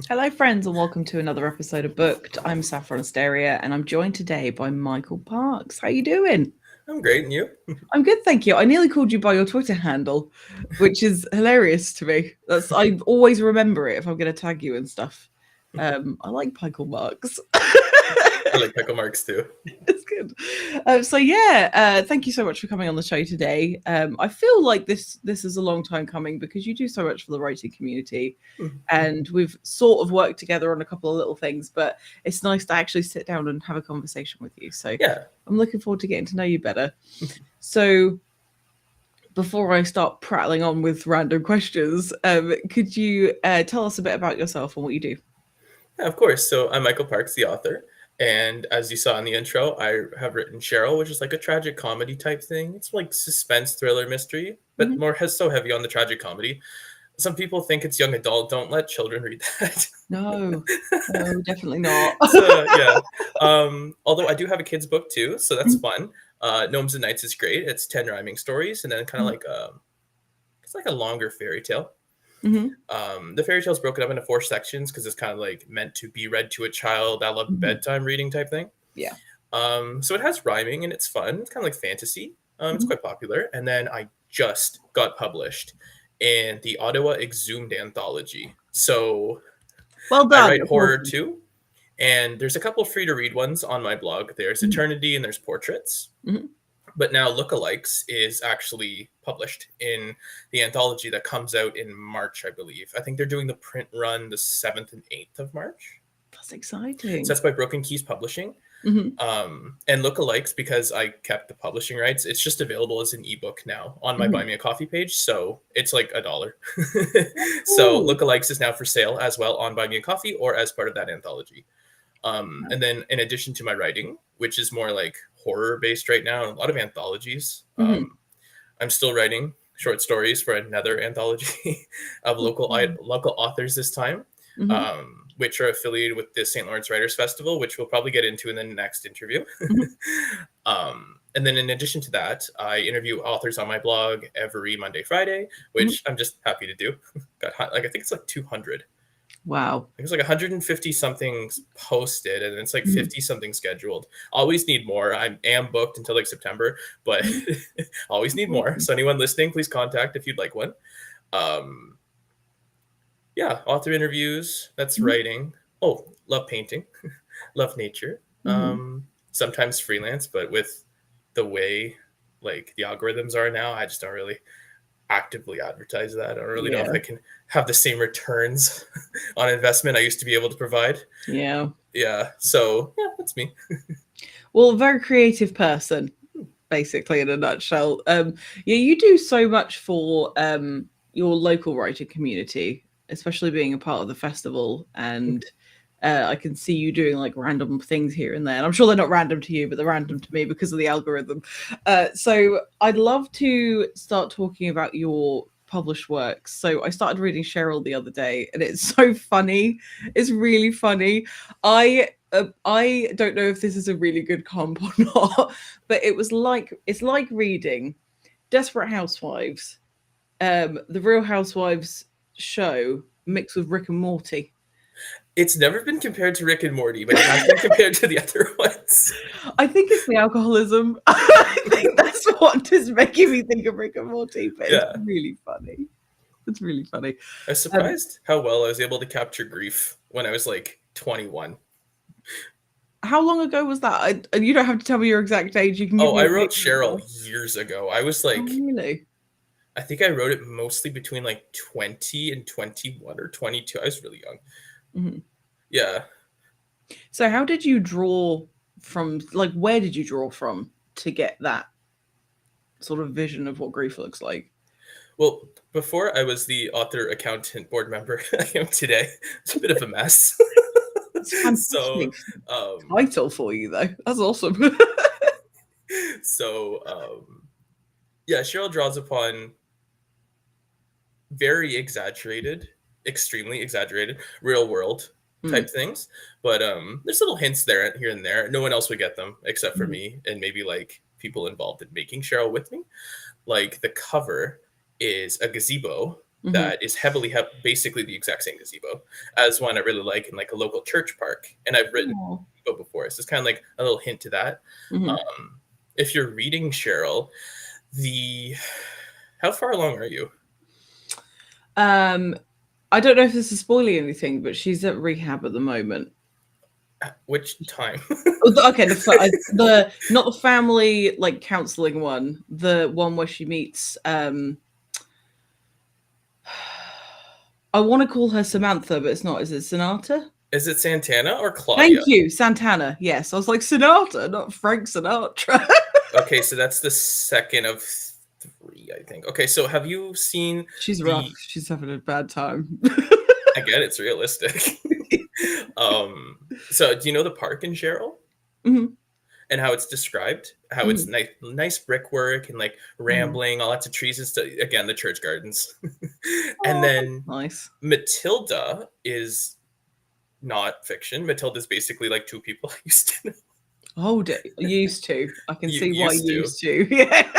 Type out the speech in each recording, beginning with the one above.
Hello, friends, and welcome to another episode of Booked. I'm Saffron Asteria, and I'm joined today by Michael Parks. How you doing? I'm great, and you? I'm good, thank you. I nearly called you by your Twitter handle, which is hilarious to me. I always remember it if I'm going to tag you and stuff. I like Michael Parks. I like pickle marks too. It's good. Thank you so much for coming on the show today. I feel like this is a long time coming because you do so much for the writing community, and we've sort of worked together on a couple of little things. But it's nice to actually sit down and have a conversation with you. So Yeah, I'm looking forward to getting to know you better. So before I start prattling on with random questions, could you tell us a bit about yourself and what you do? yeah, of course. So I'm Michael Parks, the author. And as you saw in the intro, I have written Cheryl, which is like a tragic comedy type thing. It's like suspense, thriller, mystery, but Mhm. more has so heavy on the tragic comedy. Some people think it's young adult. Don't let children read that. No, no, definitely not. So yeah. Although I do have a kids book too, so that's Mhm. fun. Gnomes and Knights is great. It's 10 rhyming stories, and then kind of like it's like a longer fairy tale. Mhm. The fairy tale is broken up into 4 sections because it's kind of like meant to be read to a child. I love Mhm. bedtime reading type thing. Yeah. So it has rhyming and it's fun. It's kind of like fantasy. It's Mhm. quite popular. And then I just got published in the Ottawa Exhumed anthology. So Well I done. write horror too. And there's a couple free to read ones on my blog. There's Mhm. Eternity and there's Portraits. Mhm. But now Lookalikes is actually published in the anthology that comes out in March, I believe. I think they're doing the print run the 7th and 8th of March. That's So exciting. that's by Broken Keys Publishing. Mhm. And Lookalikes, because I kept the publishing rights, it's just available as an ebook now on my Mhm. Buy Me a Coffee page. So it's like $1. So Ooh. Lookalikes is now for sale as well on Buy Me a Coffee or as part of that anthology. Wow. And then in addition to my writing, which is more like horror based right now, and a lot of anthologies, Mhm. I'm still writing short stories for another anthology of local authors this time, Mhm. which are affiliated with the St. Lawrence Writers Festival, which we'll probably get into in the next interview. Mhm. And then in addition to that, I interview authors on my blog every Monday, Friday, Mhm. which I'm just happy to do. Got like I think it's like 200. Wow. It was like 150 something posted and it's like Mhm. 50 something scheduled. Always need more. I am booked until like September, but Mhm. always That's need more. awesome. So anyone listening, please contact if you'd like one. Um, yeah, author interviews, that's Mhm. writing. Oh, love painting, love nature. Mhm. Sometimes freelance, but with the way like the algorithms are now, I just don't really actively advertise that. I don't really know if Yeah. I can have the same returns on investment I used to be able to provide. Yeah. Yeah, so yeah, that's me. Well, a very creative person, basically, in a nutshell. Yeah, you do so much for your local writing community, especially being a part of the festival. And I can see you doing like random things here and there. And I'm sure they're not random to you, but they're random to me because of the algorithm. So I'd love to start talking about your published works. So I started reading Cheryl the other day, and it's so funny. It's really funny. I don't know if this is a really good comp or not, but it's like reading Desperate Housewives, the Real Housewives show mixed with Rick and Morty. It's never been compared to Rick and Morty, but it has been compared to the other ones. I think it's the alcoholism. I think that's what is making me think of Rick and Morty, but it's Yeah, really funny. It's really funny. I was Um, surprised how well I was able to capture grief when I was like 21. how long ago was that? And you don't have to tell me your exact age. You can give Oh, me I a wrote vague Cheryl number. years ago. I was Oh, like, really? I think I wrote it mostly between like 20 and 21 or 22. I was really young. Mhm. Yeah. So, how did you draw from? Like, where did you draw from to get that sort of vision of what grief looks like? Well, before I was the author accountant board member I am today, it's a bit of a mess. It's a so, fantastic um, title for you, though. That's awesome. so, yeah, Cheryl draws upon very exaggerated, extremely exaggerated, real world Mm, type things. But there's little hints there here and there. No one else would get them except for mhm, me and maybe like people involved in making Cheryl with me. Like the cover is a gazebo Mhm. that is basically the exact same gazebo as one I really like in like a local church park. And I've written Oh. gazebo before, so it's kind of like a little hint to that. Mhm. If you're reading Cheryl, the how far along are you? Um, I don't know if this is spoiling anything, but she's at rehab at the moment. Which time? Okay, the not the family like counseling one, the one where she meets. I want to call her Samantha, but it's not. Is it Sonata? Is it Santana or Thank Claudia? you, Santana. Yes, I was like Sonata, not Frank Sinatra. Okay, so that's the second of three, I think. Okay, so have you seen She's rough. the She's having a bad time. I get it's realistic. um, so do you know the park in Cheryl Mhm, and how it's described? How it's mhm. nice brickwork and like Oh, rambling, all lots of trees and stuff. Again, the church gardens. And oh, that's then nice. Matilda is not fiction. Matilda's basically like two people I used to know. Hold it. Used to. I can You see why used to. used to. Yeah.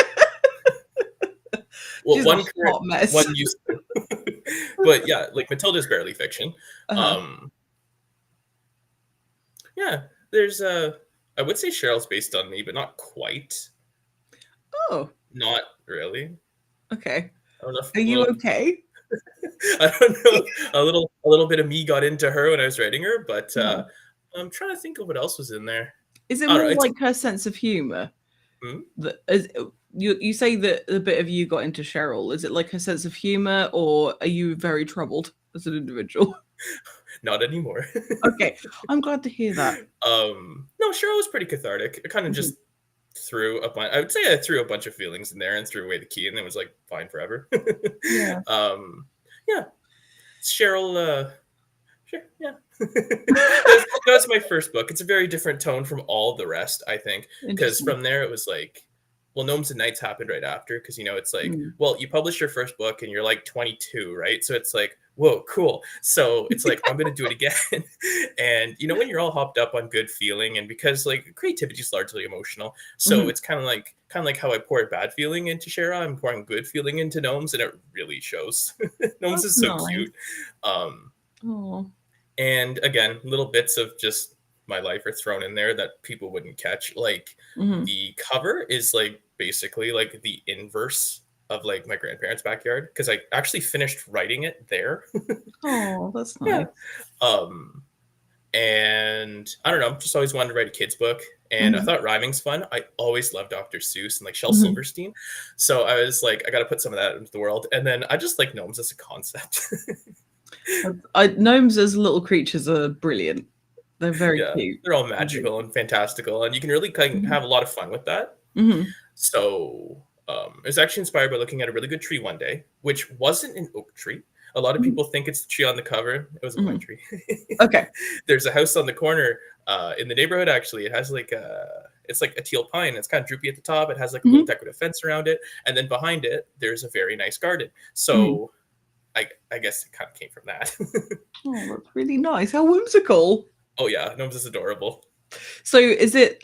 Well, She's a one current, hot mess. one used to. But yeah, like Matilda's barely fiction. Uh-huh. Um, yeah, there's I would say Cheryl's based on me, but not quite. Oh, Not really. okay. I don't know if Are a you little okay? I don't know if a little bit of me got into her when I was writing her, but Uh-huh. I'm trying to think of what else was in there. Is it I don't know. more It's like her sense of humor? hmm? That is, you say that a bit of you got into Cheryl. Is it like her sense of humor, or are you very troubled as an individual? Not anymore. Okay, I'm glad to hear that. No, Cheryl was pretty cathartic. I kind of Mhm. just threw a bunch. I would say I threw a bunch of feelings in there and threw away the key, and it was like fine forever. Yeah. um, yeah, Cheryl. Sure, yeah. That was my first book. It's a very different tone from all the rest, I think, because Interesting. from there it was like, well, Gnomes and Knights happened right after, because it's like, Mm. well, you publish your first book and you're like 22, right? So it's like, whoa, cool. So it's like I'm gonna do it again, and when you're all hopped up on good feeling, and because like creativity is largely emotional, so Mhm. it's kind of like how I poured bad feeling into Shara, I'm pouring good feeling into Gnomes, and it really shows. Gnomes That's is so nice. cute. Um, Oh. and again, little bits of just my life are thrown in there that people wouldn't catch. Like Mhm. the cover is like basically like the inverse of like my grandparents' backyard, because I actually finished writing it there. Oh, that's Yeah. nice. Um, and I don't know, just always wanted to write a kid's book. And I Mhm. thought rhyming's fun. I always loved Dr. Seuss and like Shel Mhm. Silverstein. So I was like, I got to put some of that into the world. And then I just like gnomes as a concept. Gnomes as little creatures are brilliant. They're very Yeah, cute. they're all I think. magical and fantastical, and you can really kind of Mhm. have a lot of fun with that. Mhm. So it was actually inspired by looking at a really good tree one day, which wasn't an oak tree. A lot of Mhm. people think it's the tree on the cover. It was a pine Mhm. tree. Okay. There's a house on the corner in the neighborhood. Actually, it has like it's like a teal pine. It's kind of droopy at the top. It has like a little Mhm. decorative fence around it, and then behind it, there's a very nice garden. Mhm. So I guess it kind of came from that. Oh, that's really nice. How whimsical. Oh yeah, Gnomes is adorable. So is it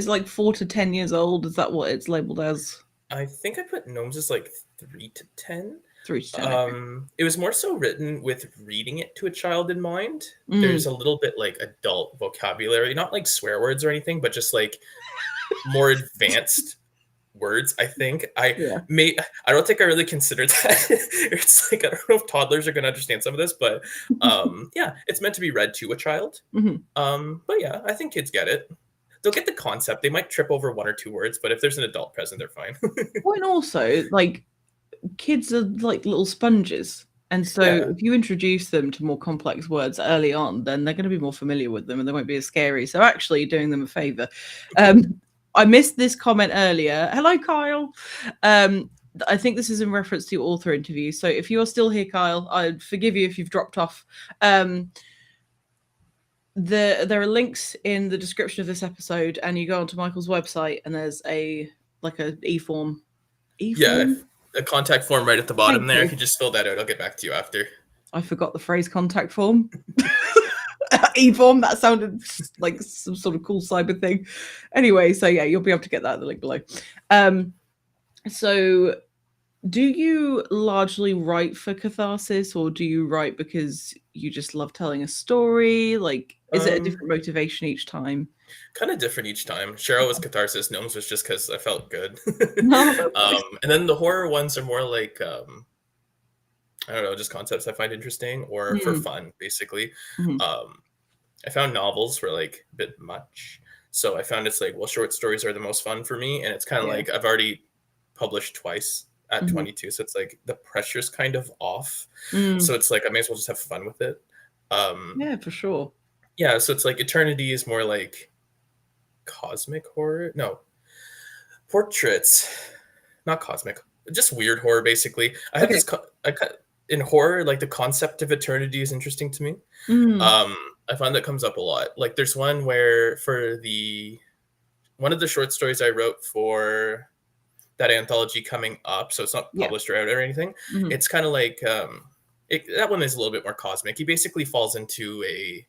like 4 to 10 years old? Is that what it's labeled as? I think I put Gnomes as like 3 to 10. 3 to 10. Okay. It was more so written with reading it to a child in mind. There's Mm. a little bit like adult vocabulary, not like swear words or anything, but just like more advanced words. I think Yeah. I don't think I really considered that. It's like I don't know if toddlers are going to understand some of this, but yeah, it's meant to be read to a child. Mhm. But yeah, I think kids get it. They'll get the concept. They might trip over one or two words, but if there's an adult present, they're fine. Well, and also, like, kids are like little sponges. And so Yeah. if you introduce them to more complex words early on, then they're going to be more familiar with them and they won't be as scary. So actually you're doing them a favor. I missed this comment earlier. Hello, Kyle. I think this is in reference to your author interview. So if you're still here, Kyle, I'd forgive you if you've dropped off. There are links in the description of this episode, and you go onto Michael's website, and there's a like a e-form. Yeah, E-form? a contact form right at the Thank bottom there. you. If you just fill that out, I'll get back to you after. I forgot the phrase contact form. E-form, that sounded like some sort of cool cyber thing. Anyway, so yeah, you'll be able to get that at the link below. So Do you largely write for catharsis, or do you write because you just love telling a story? Like, is it a Um, different motivation each time? Kind of different each time. Cheryl was catharsis. Gnomes was just because I felt good. No, that's nice. And then the horror ones are more like I don't know, just concepts I find interesting or for Mm, fun, basically. mhm. Um, I found novels were like a bit much, so I found it's like, well, short stories are the most fun for me, and it's kind of Yeah. like I've already published twice at Mhm. 22, so it's like the pressure's kind of off. So Mm. it's like I may as well just have fun with it. Um, Yeah, for sure. yeah, so it's like Eternity is more like cosmic horror. No, portraits, not cosmic, just weird horror. Basically, I have Okay. this. In horror, like the concept of eternity is interesting to me. Mm. Um, I find that comes up a lot. Like there's one where for the one of the short stories I wrote for that anthology coming up, so it's not Yeah. published or out or anything. Mhm. It's kind of like that one is a little bit more cosmic. He basically falls into a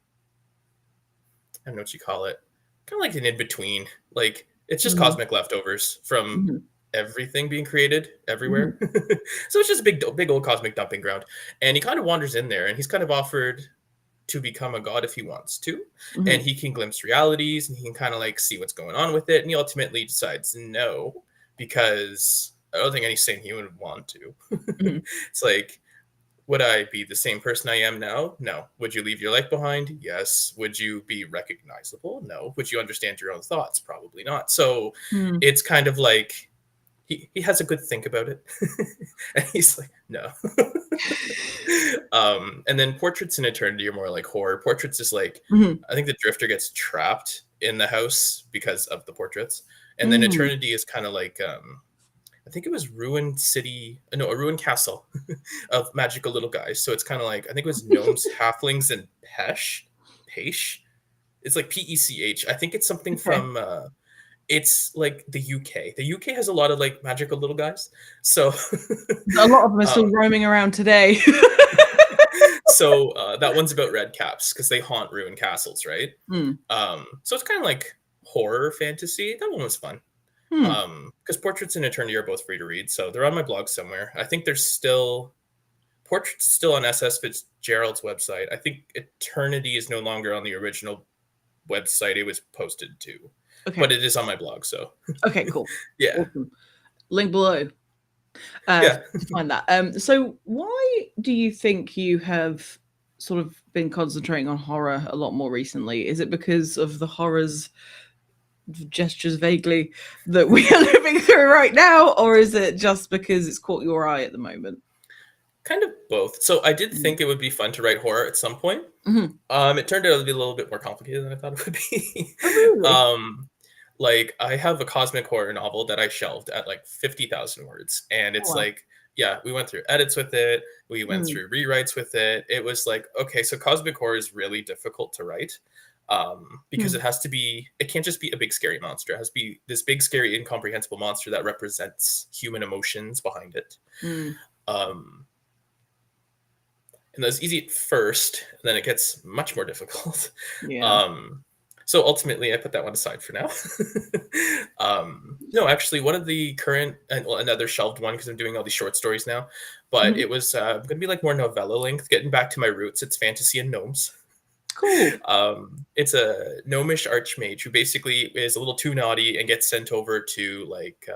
I don't know what you call it, kind of like an in between. Like it's just Mhm. cosmic leftovers from Mhm. everything being created Mhm. everywhere. So it's just a big old cosmic dumping ground, and he kind of wanders in there, and he's kind of offered to become a god if he wants to, and Mhm. he can glimpse realities, and he can kind of like see what's going on with it, and he ultimately decides no, because I don't think any sane human would want to. Mhm. It's like, would I be the same person I am now? No. Would you leave your life behind? Yes. Would you be recognizable? No. Would you understand your own thoughts? Probably not. So Mm. it's kind of like he has a good think about it. And he's like, no. And then Portraits in Eternity are more like horror. Portraits is like, Mhm. I think the drifter gets trapped in the house because of the portraits. And then Mm. Eternity is kind of like I think it was ruined city, no, a ruined castle of magical little guys. So it's kind of like I think it was gnomes, halflings, and Pesh. It's like Pech. I think it's something Okay. from. It's like the UK. The UK has a lot of like magical little guys. So, A lot of them are um, still roaming around today. that one's about red caps because they haunt ruined castles, right? Mm. So it's kind of like horror fantasy. That one was fun. Hmm. Because Portraits and Eternity are both free to read, so they're on my blog somewhere. I think there's still Portraits still on SS Fitzgerald's website. I think Eternity is no longer on the original website it was posted to, Okay. but it is on my blog. So Okay, cool. yeah, Awesome. Link below yeah. to find that. So why do you think you have sort of been concentrating on horror a lot more recently? Is it because of the horrors gestures vaguely that we are living through right now, or is it just because it's caught your eye at the moment? Kind of both. So I did Mm. think it would be fun to write horror at some point. Mhm. It turned out to be a little bit more complicated than I thought it would be. Oh, really? Like I have a cosmic horror novel that I shelved at like 50,000 words, and Oh, it's wow. like, yeah, we went through edits with it, we went Mm. through rewrites with it. It was like, okay, so cosmic horror is really difficult to write. Because Mm. it has to be, it can't just be a big scary monster. It has to be this big, scary, incomprehensible monster that represents human emotions behind it. Mm. Um, and that's easy at first, and then it gets much more difficult. Yeah. Um, so ultimately, I put that one aside for now. No, actually, one of the current and well, another shelved one because I'm doing all these short stories now, but Mhm. it was going to be like more novella length. Getting back to my roots, it's fantasy and gnomes. Cool. It's a gnomish archmage who basically is a little too naughty and gets sent over to like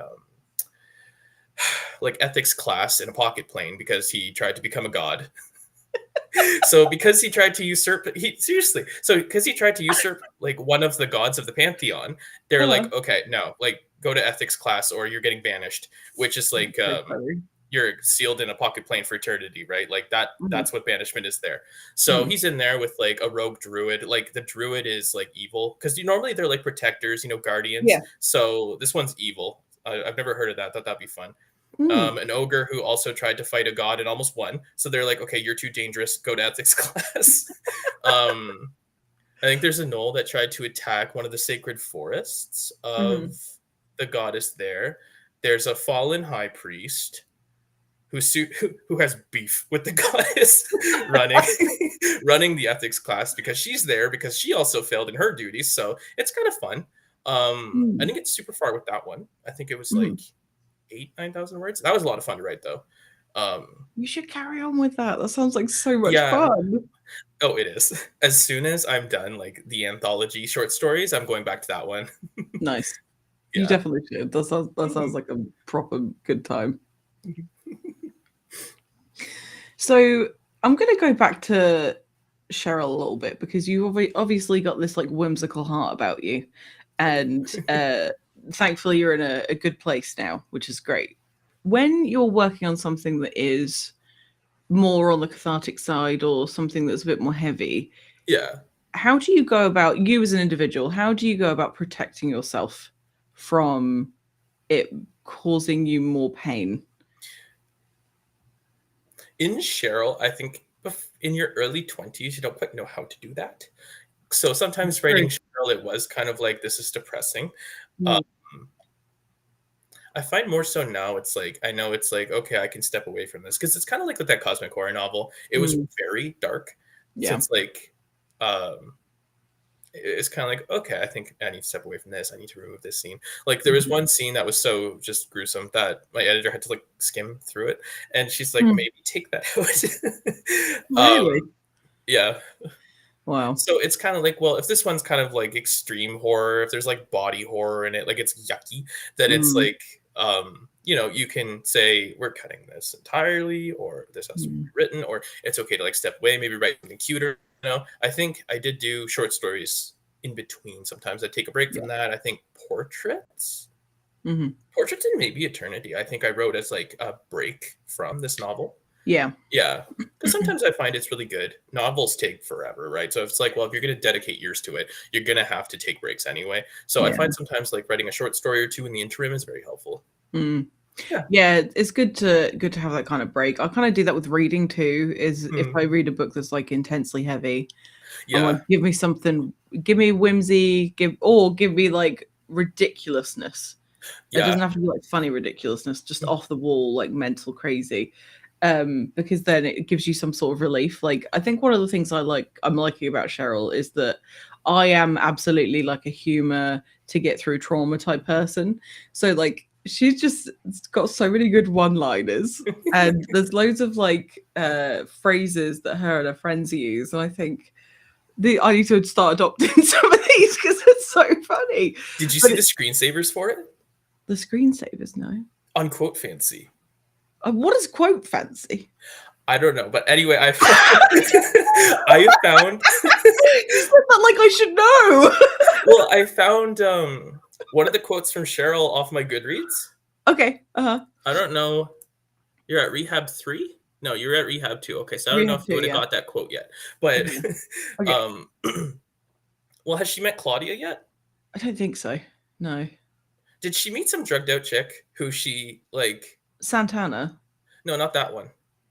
ethics class in a pocket plane because he tried to become a god. So because he tried to usurp he seriously so because he tried to usurp like one of the gods of the pantheon, they're Uh, like, okay, no, like go to ethics class or you're getting banished, which is like so funny. you're sealed in a pocket plane for eternity, right? Like Mhm. that's what banishment is there. So Mm. he's in there with like a rogue druid. Like the druid is like evil because normally they're like protectors, guardians. Yeah. So this one's evil. I've never heard of that. Thought that'd be fun. Mm. An ogre who also tried to fight a god and almost won. So they're like, okay, you're too dangerous. Go to ethics class. um, I think there's a gnoll that tried to attack one of the sacred forests of Mhm. the goddess there. There's a fallen high priest who has beef with the goddess running running the ethics class because she's there because she also failed in her duties. So it's kind of fun. I Mm. didn't get super far with that one. I think it was like Mhm. 9,000 words. That was a lot of fun to write, though. You should carry on with that. That sounds like so much Yeah. fun. Oh, it is. As soon as I'm done, like the anthology short stories, I'm going back to that one. Nice. You Yeah. definitely should. That sounds like a proper good time. So I'm going to go back to Cheryl a little bit because you obviously got this like whimsical heart about you, and thankfully you're in a good place now, which is great. When you're working on something that is more on the cathartic side or something that's a bit more heavy, Yeah. how do you go about, you as an individual, how do you go about protecting yourself from it causing you more pain? In Cheryl, I think in your early 20s, you don't quite know how to do that. So sometimes writing Cheryl, it was kind of like, this is depressing. Mm. I find more so now, it's like, I know it's like, okay, I can step away from this. Because it's kind of like with that Cosmic Horror novel. It was very dark. Yeah. So it's like, it's kind of like, okay, I think I need to step away from this. I need to remove this scene. Like there was one scene that was so just gruesome that my editor had to like skim through it. And she's like, maybe take that out. Really? Yeah. Wow. So it's kind of like, well, if this one's kind of like extreme horror, if there's like body horror in it, like it's yucky, then it's like, you know, you can say we're cutting this entirely, or this has to be written, or it's okay to like step away, maybe write something cuter. You know, I think I did do short stories in between. Sometimes I take a break from that. I think portraits and maybe eternity, I think I wrote as like a break from this novel. Yeah, because sometimes I find it's really good. Novels take forever, right? So it's like, well, if you're going to dedicate years to it, you're going to have to take breaks anyway. So I find sometimes like writing a short story or two in the interim is very helpful. Yeah, it's good to have that kind of break. I kind of do that with reading too. Is if I read a book that's like intensely heavy, I'm like, give me something, give me whimsy, give me like ridiculousness. It doesn't have to be like funny ridiculousness, just off the wall, like mental crazy. Because then it gives you some sort of relief. Like I think one of the things I'm liking about Cheryl is that I am absolutely like a humor to get through trauma type person. So like she's just got so many good one-liners, and there's loads of like phrases that her and her friends use, and I think I need to start adopting some of these because it's so funny. Did you see the screensavers for it? The screensavers, no. On Quote Fancy. What is Quote Fancy? I don't know, but anyway, I found You said that like I should know. Well, I found one of the quotes from Cheryl off my Goodreads. Okay. I don't know. You're at Rehab 3? No, you're at Rehab 2. Okay, so I don't know if you would have got that quote yet. But well, has she met Claudia yet? I don't think so. No. Did she meet some drugged out chick who she like Santana? No, not that one.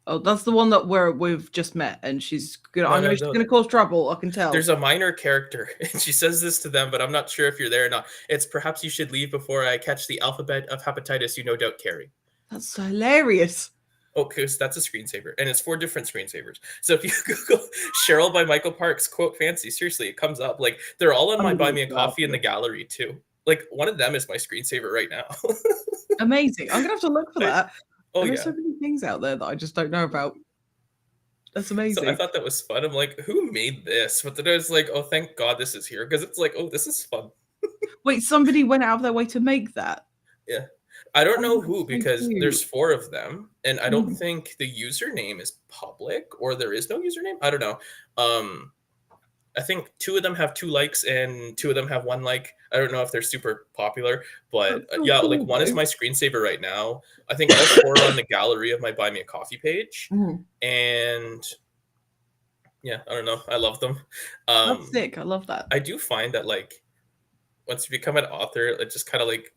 Oh, that's the one that we've just met, and she's gonna. I know she's gonna cause trouble. I can tell. There's a minor character, and she says this to them, but I'm not sure if you're there or not. It's perhaps you should leave before I catch the alphabet of hepatitis you no doubt carry. That's so hilarious. Okay, so that's a screensaver, and it's 4 different screensavers. So if you Google Cheryl by Michael Parks Quote Fancy, seriously, it comes up. Like they're all on my Buy Me a Coffee in the gallery too. Like one of them is my screensaver right now. Amazing. I'm gonna have to look for that. Oh, There's so many things out there that I just don't know about. That's amazing. So I thought that was fun. I'm like, who made this? But then I was like, oh, thank God this is here, because it's like, oh, this is fun. Wait, somebody went out of their way to make that? Yeah. I don't know who, because there's 4 of them, and I don't think the username is public, or there is no username. I don't know. I think 2 of them have 2 likes and 2 of them have 1 like. I don't know if they're super popular, but yeah, like one is my screensaver right now. I think all 4 are on the gallery of my Buy Me a Coffee page. And yeah, I don't know. I love them. That's sick. I love that. I do find that like once you become an author, it just kind of like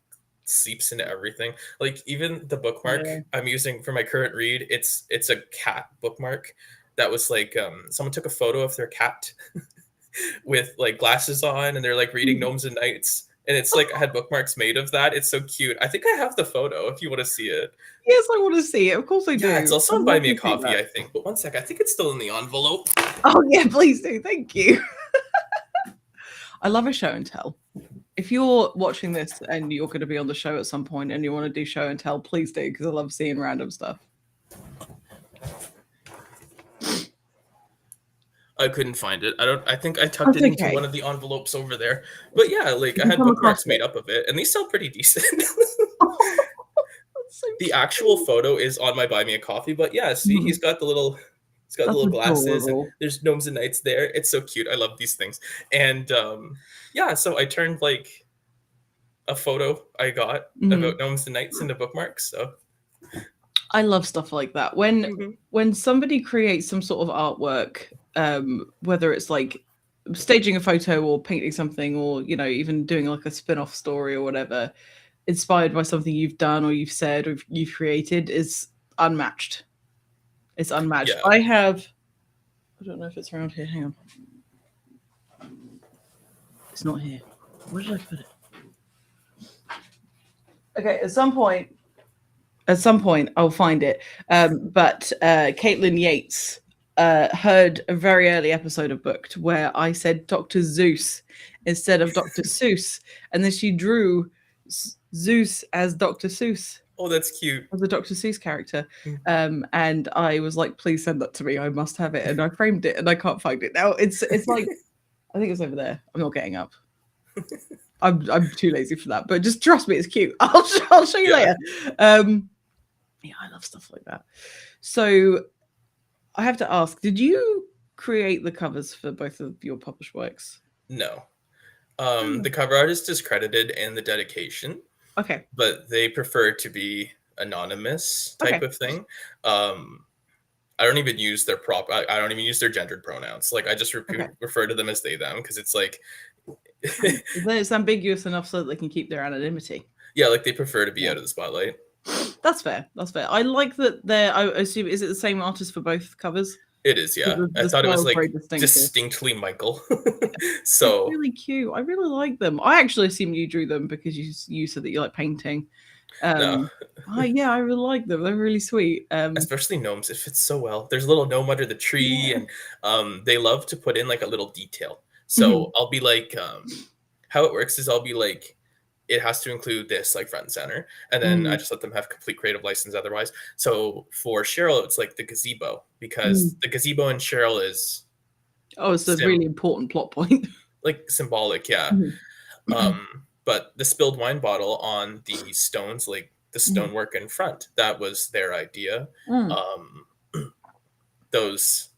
seeps into everything. Like even the bookmark I'm using for my current read, it's a cat bookmark that was like someone took a photo of their cat with like glasses on, and they're like reading Gnomes and Knights, and it's like I had bookmarks made of that. It's so cute. I think I have the photo if you want to see it. Yes, I want to see it. Of course I do. Yeah, it's also on Buy Me a Coffee, I think. But one sec, I think it's still in the envelope. Oh yeah, please do. Thank you. I love a show and tell. if you're watching this and you're going to be on the show at some point and you want to do show and tell, please do, because I love seeing random stuff. I couldn't find it. I think I tucked it into one of the envelopes over there. But yeah, like I had bookmarks made up of it, and these sell pretty decent. So the actual photo is on my Buy Me a Coffee, but yeah, see, he's got the little glasses, and there's gnomes and knights there. It's so cute. I love these things. And yeah, so I turned like a photo I got about gnomes and knights into bookmarks. So I love stuff like that. When somebody creates some sort of artwork, whether it's like staging a photo or painting something, or even doing like a spin-off story or whatever, inspired by something you've done or you've said or you've created, is unmatched. It's unmatched. Yeah. I don't know if it's around here. Hang on. It's not here. Where did I put it? Okay, at some point I'll find it. But Caitlin Yates heard a very early episode of Booked where I said Dr. Zeus instead of Dr. Seuss, and then she drew Zeus as Dr. Seuss. Oh, that's cute. As a Dr. Seuss character. And I was like, please send that to me. I must have it. And I framed it and I can't find it now. It's like, I think it's over there. I'm not getting up. I'm too lazy for that. But just trust me, it's cute. I'll show you later. Yeah, I love stuff like that. So I have to ask, did you create the covers for both of your published works? No. The cover artist is credited in the dedication. Okay. But they prefer to be anonymous type of thing. I don't even use their I don't even use their gendered pronouns. Like I just refer to them as they, them, because it's like it's ambiguous enough so that they can keep their anonymity. Yeah, like they prefer to be out of the spotlight. That's fair. I like that I assume, is it the same artist for both covers? It is, yeah. I thought it was like distinctly Michael. So it's really cute. I really like them. I actually assume you drew them because you said that you like painting. No. Yeah, I really like them. They're really sweet. Especially gnomes. It fits so well. There's a little gnome under the tree, and they love to put in like a little detail. So I'll be like, how it works is I'll be like, it has to include this like front and center, and then I just let them have complete creative license otherwise. So for Cheryl, it's like the gazebo, because the gazebo in Cheryl is it's a really important plot point. Like symbolic, yeah. But the spilled wine bottle on the stones, like the stonework in front, that was their idea. Those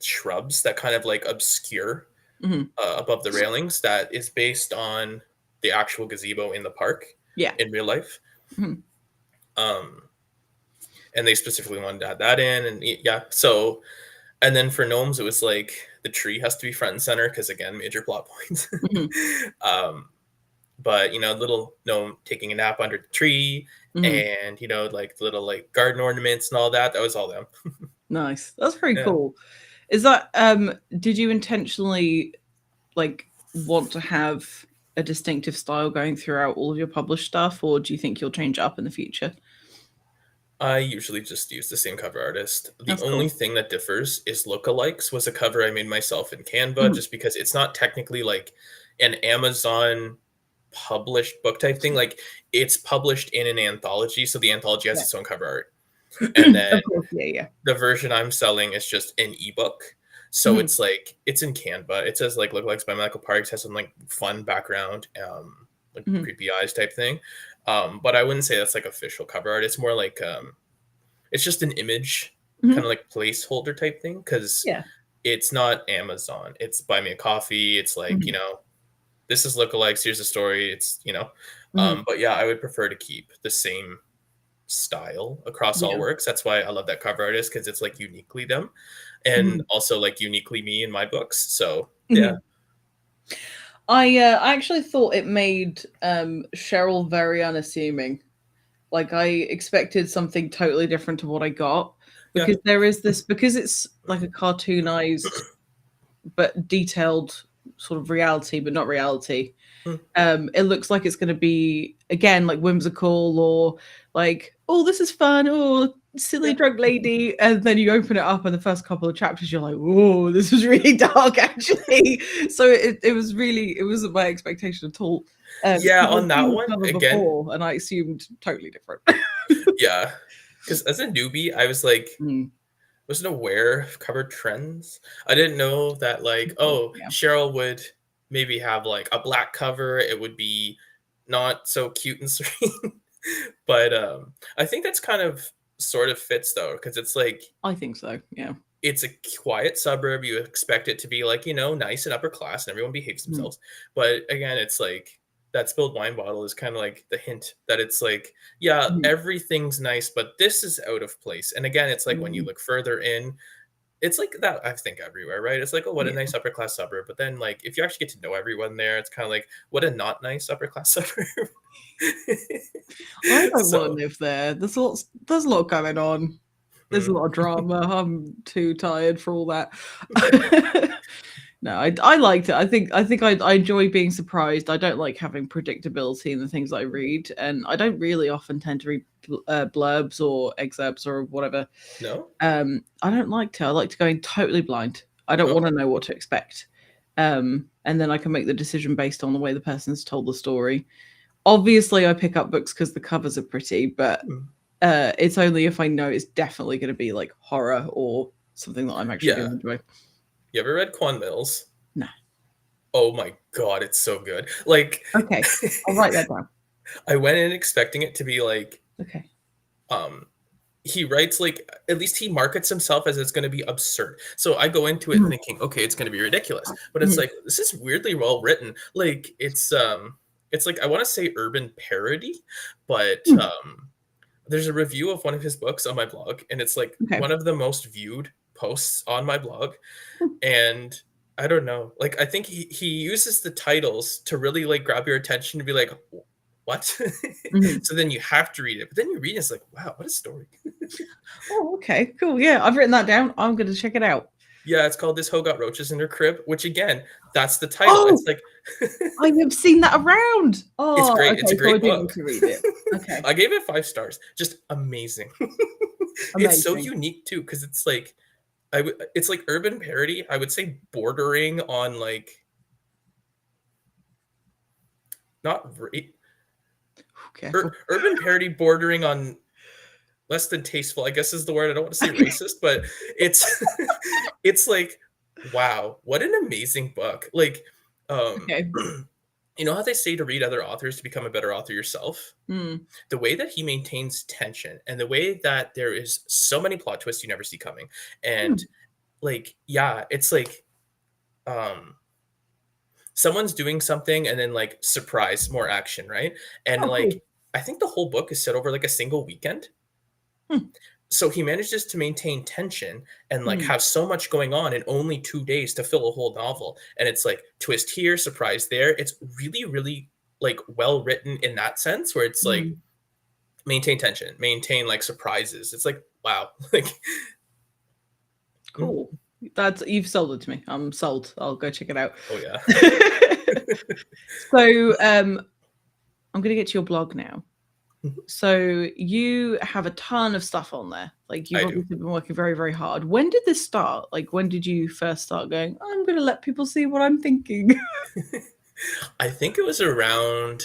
shrubs that kind of like obscure above the railings, that is based on the actual gazebo in the park in real life. And they specifically wanted to add that in, and so, and then for gnomes it was like the tree has to be front and center because again, major plot points. But little gnome taking a nap under the tree, and like little like garden ornaments and all that was all them. Nice. That's pretty cool. Is that did you intentionally like want to have a distinctive style going throughout all of your published stuff, or do you think you'll change up in the future? I usually just use the same cover artist. The only thing that differs is lookalikes. Was a cover I made myself in Canva, just because it's not technically like an Amazon published book type thing. Like it's published in an anthology, so the anthology has its own cover art. And then the version I'm selling is just an ebook. So it's like, it's in Canva. It says like lookalikes by Michael Parks, has some like fun background, like creepy eyes type thing. But I wouldn't say that's like official cover art. It's more like, it's just an image, kind of like placeholder type thing. Cause it's not Amazon. It's Buy Me a Coffee. It's like, this is lookalikes. Here's the story. It's, but yeah, I would prefer to keep the same style across all works. That's why I love that cover artist, because it's like uniquely them. And also like uniquely me in my books. So I actually thought it made Cheryl very unassuming. Like I expected something totally different to what I got, because there is this, because it's like a cartoonized but detailed sort of reality, but not reality. It looks like it's going to be again like whimsical or like oh, this is fun. Oh, silly Yeah. drunk lady. And then you open it up, and the first couple of chapters, you're like, oh, this was really dark, actually. So it was really, it wasn't my expectation at all. Yeah, 'Cause on I'd that seen the one cover again. before, and I assumed totally different. Yeah, because as a newbie, I was like, Mm, wasn't aware of cover trends. I didn't know that like, oh, yeah. Cheryl would maybe have like a black cover. It would be not so cute and serene. But I think that's kind of sort of fits though, because it's like I think so. Yeah. it's a quiet suburb. You expect it to be like, nice and upper class and everyone behaves Mm, themselves. But again, it's like that spilled wine bottle is kind of like the hint that it's like, yeah, mm, everything's nice, but this is out of place. And again, it's like when you mm, look further in, it's like that, I think, everywhere, right? It's like, oh, what a yeah. nice upper class suburb. But then, like, if you actually get to know everyone there, it's kind of like, what a not nice upper class suburb. I don't want So, to live there. There's a lot going on. There's a mm, lot of drama. I'm too tired for all that. No, I liked it. I enjoy being surprised. I don't like having predictability in the things I read, and I don't really often tend to read blurbs or excerpts or whatever. no? I don't like to. I like to go in totally blind. I don't want Oh, to know what to expect, and then I can make the decision based on the way the person's told the story. Obviously, I pick up books because the covers are pretty, but hmm. it's only if I know it's definitely going to be like horror or something that I'm actually going Yeah. to enjoy. You ever read Quan Mills? No. Oh my God, it's so good. Like, Okay. I'll write that down. I went in expecting it to be like, Okay. um, he writes like, at least he markets himself as it's going to be absurd. So I go into it Mhm. thinking, okay, it's going to be ridiculous, but it's Mhm. like this is weirdly well written. Like it's like I want to say urban parody, but Mhm. there's a review of one of his books on my blog, and it's like Okay. one of the most viewed posts on my blog. And I don't know, like I think he uses the titles to really like grab your attention to be like, what? Mhm. So then you have to read it, but then you read it, it's like, wow, what a story. Oh, okay. Cool. Yeah, I've written that down. I'm going to check it out. Yeah, it's called This Hoe Got Roaches in Her Crib, which again, that's the title. It's Oh, like I have seen that around. it's Oh, great. It's a okay. So I great do need book. to read it. Okay. I gave it 5 stars. Just amazing. It's so Amazing. unique too, because it's like it's like urban parody. I would say bordering on like not Careful. urban parody bordering on less than tasteful, I guess is the word. I don't want to say Okay. racist, but it's it's like, wow, what an amazing book. Like, Okay. you know how they say to read other authors to become a better author yourself? Mm. The way that he maintains tension and the way that there is so many plot twists you never see coming. And Mm. like, yeah, it's like um someone's doing something and then like surprise, more action, right? And Oh, cool. like I think the whole book is set over like a single weekend. Hmm. So he manages to maintain tension and like Mm. have so much going on in only 2 days to fill a whole novel. And it's like twist here, surprise there. It's really, really like well written in that sense, where it's like Mm. maintain tension, maintain like surprises. It's like wow, like mm, Cool. That's you've sold it to me. I'm sold. I'll go check it out. oh yeah, So I'm gonna get to your blog now. So you have a ton of stuff on there. Like you've I do. obviously been working very, very hard. When did this start? Like when did you first start going, I'm gonna let people see what I'm thinking? I think it was around.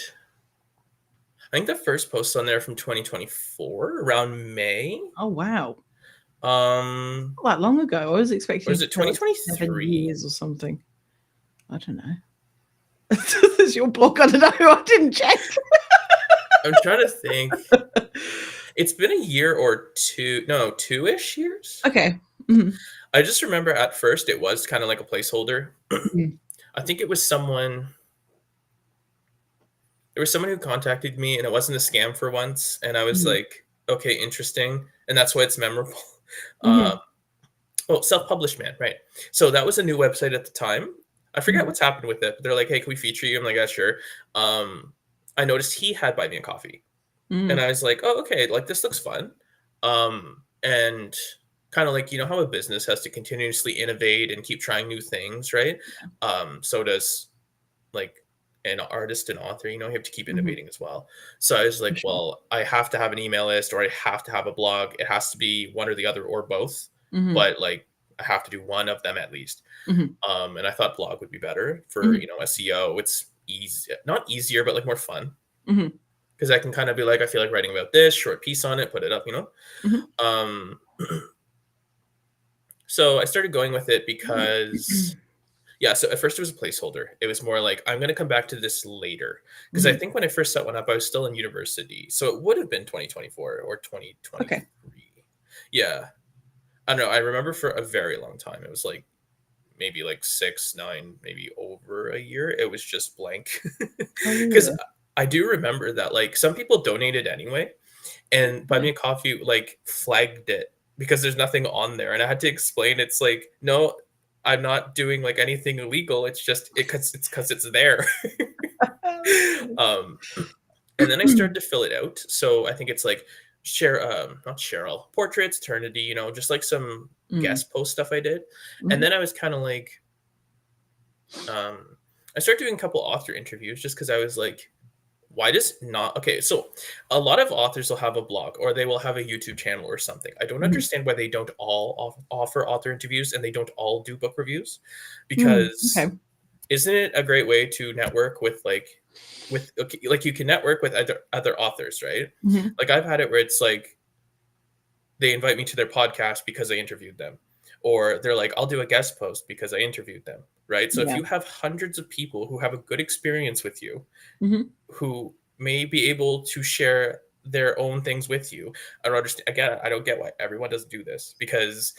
I think the first post on there from 2024 around May. Oh wow. Um, Not that long ago. I was expecting or it is to it be like 7 2023? years or something. I don't know. This is your blog. I don't know. I didn't check. I'm trying to think. It's been a year or two, no, 2-ish years. Okay. Mhm. I just remember at first it was kind of like a placeholder. Mhm. I think it was someone. There was someone who contacted me, and it wasn't a scam for once. And I was Mhm. like, okay, interesting, and that's why it's memorable. Uh, Mhm. oh, self-published man, right? So that was a new website at the time. I forget Mhm. what's happened with it. But they're like, hey, can we feature you? I'm like, yeah, sure. I noticed he had Buy Me a Coffee. And Mhm. I was like, oh, okay, like this looks fun. And kind of like, how a business has to continuously innovate and keep trying new things, right? So does like an artist and author, you have to keep Mhm. innovating as well. So I was For like, sure. well, I have to have an email list, or I have to have a blog. It has to be one or the other or both, Mhm. but like I have to do one of them at least. Mhm. And I thought blog would be better for, Mhm. SEO. It's easy, not easier, but like more fun, Mhm. because I can kind of be like, I feel like writing about this short piece on it, put it up. Mhm. Um, so I started going with it because, yeah, so at first it was a placeholder. It was more like, I'm going to come back to this later. Because I Mhm. think when I first set one up, I was still in university. So it would have been 2024 or Okay. 2023. Yeah. I don't know. I remember for a very long time, it was like maybe like 6, 9, maybe over a year. It was just blank. Oh, Because really? I do remember that like some people donated anyway. And Buy Me Okay. a Coffee like flagged it because there's nothing on there, and I had to explain it's like, no, I'm not doing like anything illegal. It's just because it's there. That's funny. um, and then I started to fill it out. So I think it's like share, not Cheryl, portraits, eternity, just like some Mm. guest post stuff I did, and Mhm. then I was kind of like, I started doing a couple author interviews just because I was like, why does not okay, so a lot of authors will have a blog or they will have a YouTube channel or something. I don't Mhm. understand why they don't all offer author interviews and they don't all do book reviews, Mm. because Okay. isn't it a great way to network with okay, like you can network with other authors, right? Mhm. Like I've had it where it's like they invite me to their podcast because I interviewed them. Or they're like, I'll do a guest post because I interviewed them. Right. So if Yeah. you have hundreds of people who have a good experience with you, Mhm. who may be able to share their own things with you. I don't understand. Again, I don't get why everyone doesn't do this, because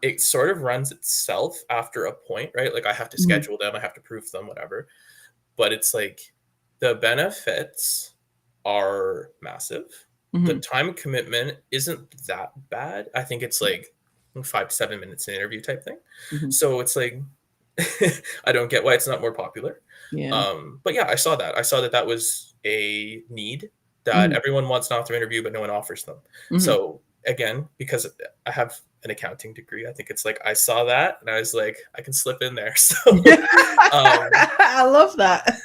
it sort of runs itself after a point, right? Like I have to Mhm. schedule them, I have to proof them, whatever. But it's like the benefits are massive. The Mhm. time commitment isn't that bad. I think it's Yeah. like 5 to 7 minutes an interview type thing. Mhm. So it's like I don't get why it's not more popular. Yeah. But yeah, I saw that. I saw that that was a need, that Mhm. everyone wants an author interview, but no one offers them. Mhm. So again, because I have an accounting degree, I think it's like I saw that and I was like, I can slip in there. Um, I love that.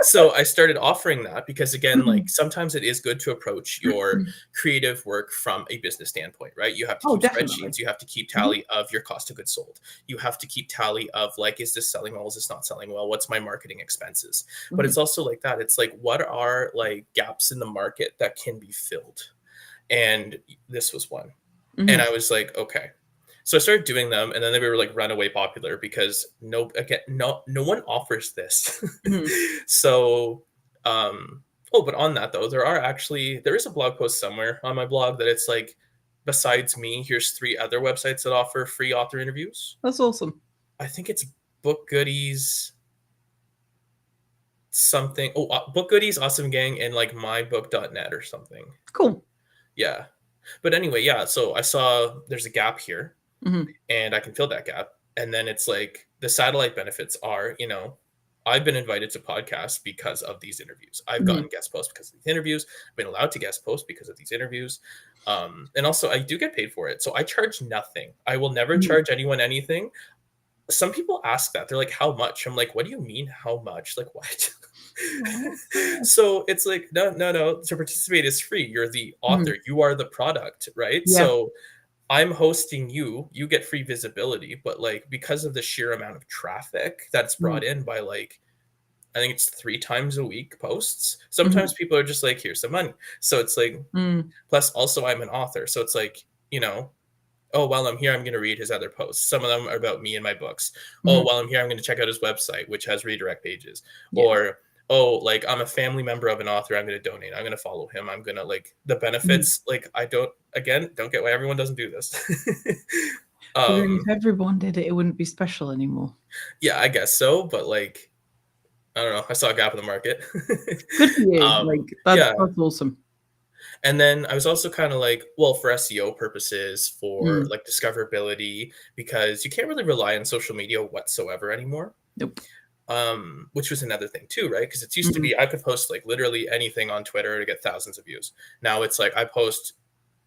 so I started offering that because again, like Mhm. sometimes it is good to approach your creative work from a business standpoint, right? You have to Oh, keep definitely. spreadsheets, you have to keep Mhm. tally of your cost of goods sold. You have to keep tally of like, is this selling well? Is this not selling well? What's my marketing expenses? But Mhm. it's also like that. It's like, what are like gaps in the market that can be filled? And this was one. And Mhm. I was like, okay. So I started doing them, and then they were like runaway popular because no one offers this. Mhm. So, oh, but on that though, there is a blog post somewhere on my blog that it's like, besides me, here's 3 other websites that offer free author interviews. That's awesome. I think it's Book Goodies, something. Oh, Book Goodies, Awesome Gang, and like mybook.net or something. Cool. Yeah. But anyway, yeah. So I saw there's a gap here, Mhm. and I can fill that gap. And then it's like the satellite benefits are, I've been invited to podcasts because of these interviews. I've gotten Mhm. guest posts because of these interviews. I've been allowed to guest post because of these interviews. And also, I do get paid for it. So I charge nothing. I will never Mhm. charge anyone anything. Some people ask that. They're like, how much? I'm like, what do you mean, how much? Like, what? Oh, that's so nice. So it's like, no, no, no. To participate is free. You're the Mhm. author, you are the product, right? Yeah. So I'm hosting you, you get free visibility, but like because of the sheer amount of traffic that's Mhm. brought in by like, I think it's 3 times a week posts. Mhm. Sometimes people are just like, here's some money. So it's like, Mm. plus also I'm an author. So it's like, you know, oh, while I'm here, I'm going to read his other posts. Some of them are about me and my books. Oh, Mhm. while I'm here, I'm going to check out his website, which has redirect pages. Yeah. Or, oh, like I'm a family member of an author, I'm going to donate. I'm going to follow him. I'm going to like the Mhm. benefits. Like I don't, again, don't get why everyone doesn't do this. But then if um, everyone did it, it wouldn't be special anymore. yeah, I guess so. But like, I don't know. I saw a gap in the market. Good for you. Like Yeah. that's awesome. And then I was also kind of like, well, for SEO purposes, for Mm. like discoverability, because you can't really rely on social media whatsoever anymore. Nope. Which was another thing too, right? Because it used to Mhm. be I could post like literally anything on Twitter to get thousands of views. Now it's like I post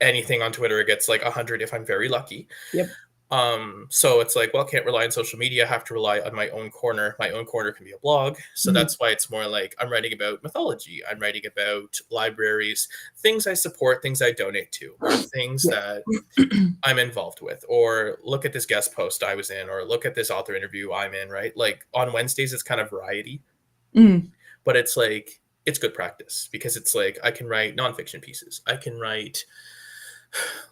anything on Twitter, it gets like 100 if I'm very lucky. Yep. So it's like, well, can't rely on social media. I have to rely on my own corner. My own corner can be a blog. So Mhm. that's why it's more like I'm writing about mythology. I'm writing about libraries, things I support, things I donate to, or things Yeah. that I'm involved with, or look at this guest post I was in, or look at this author interview I'm in, right? Like on Wednesdays, it's kind of variety, Mm. but it's like, it's good practice because it's like I can write nonfiction pieces. I can write,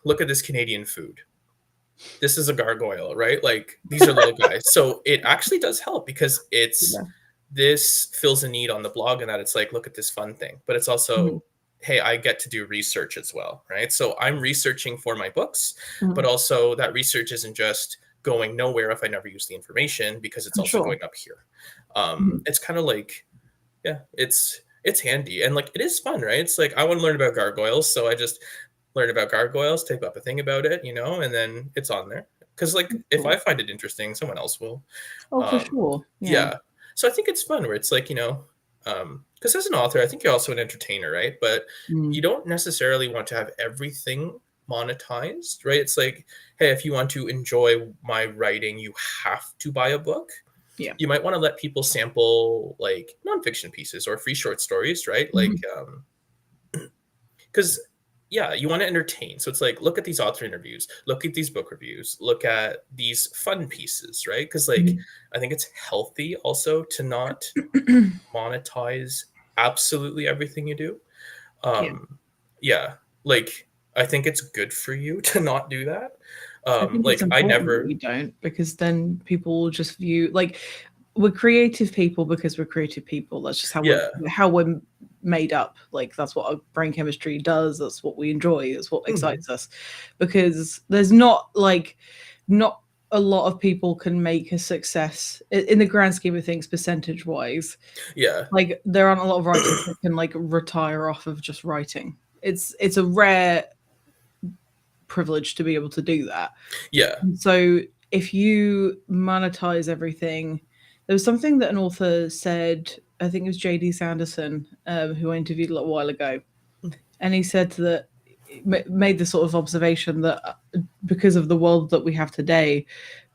look at this Canadian food. This is a gargoyle, right? Like these are little guys. So it actually does help because Yeah. this fills a need on the blog and that it's like, look at this fun thing. But it's Mhm. also, hey, I get to do research as well, right? So I'm researching for my books, but Mhm. also that research isn't just going nowhere if I never use the information because it's For also sure. going up here. Mhm. It's kind of like, yeah, it's handy and like it is fun, right? It's like I want to learn about gargoyles, so I just learn about gargoyles, type up a thing about it, and then it's on there. Because like if I Cool. find it interesting, someone else will. Oh, for Um, sure. Yeah. yeah, so I think it's fun where it's like because as an author, I think you're also an entertainer, right? But you Mm. don't necessarily want to have everything monetized, right? It's like, hey, if you want to enjoy my writing, you have to buy a book. Yeah. You might want to let people sample like nonfiction pieces or free short stories, right? Like, Mhm. because yeah, you want to entertain. So it's like, look at these author interviews, look at these book reviews, look at these fun pieces, right? Because like, Mhm. I think it's healthy also to not monetize absolutely everything you do. Yeah. Yeah, like I think it's good for you to not do that. I think it's Like I important that never, you don't, because then people will just view, like, we're creative people because we're creative people. That's just yeah, how we're made up. Like that's what our brain chemistry does. That's what we enjoy. That's what mhm, excites us. Because there's not a lot of people can make a success in the grand scheme of things, percentage wise. yeah, Like there aren't a lot of writers that can like retire off of just writing. It's a rare privilege to be able to do that. yeah, So if you monetize everything, there was something that an author said, I think it was JD Sanderson, who I interviewed a little while ago, and he said that made the sort of observation that because of the world that we have today,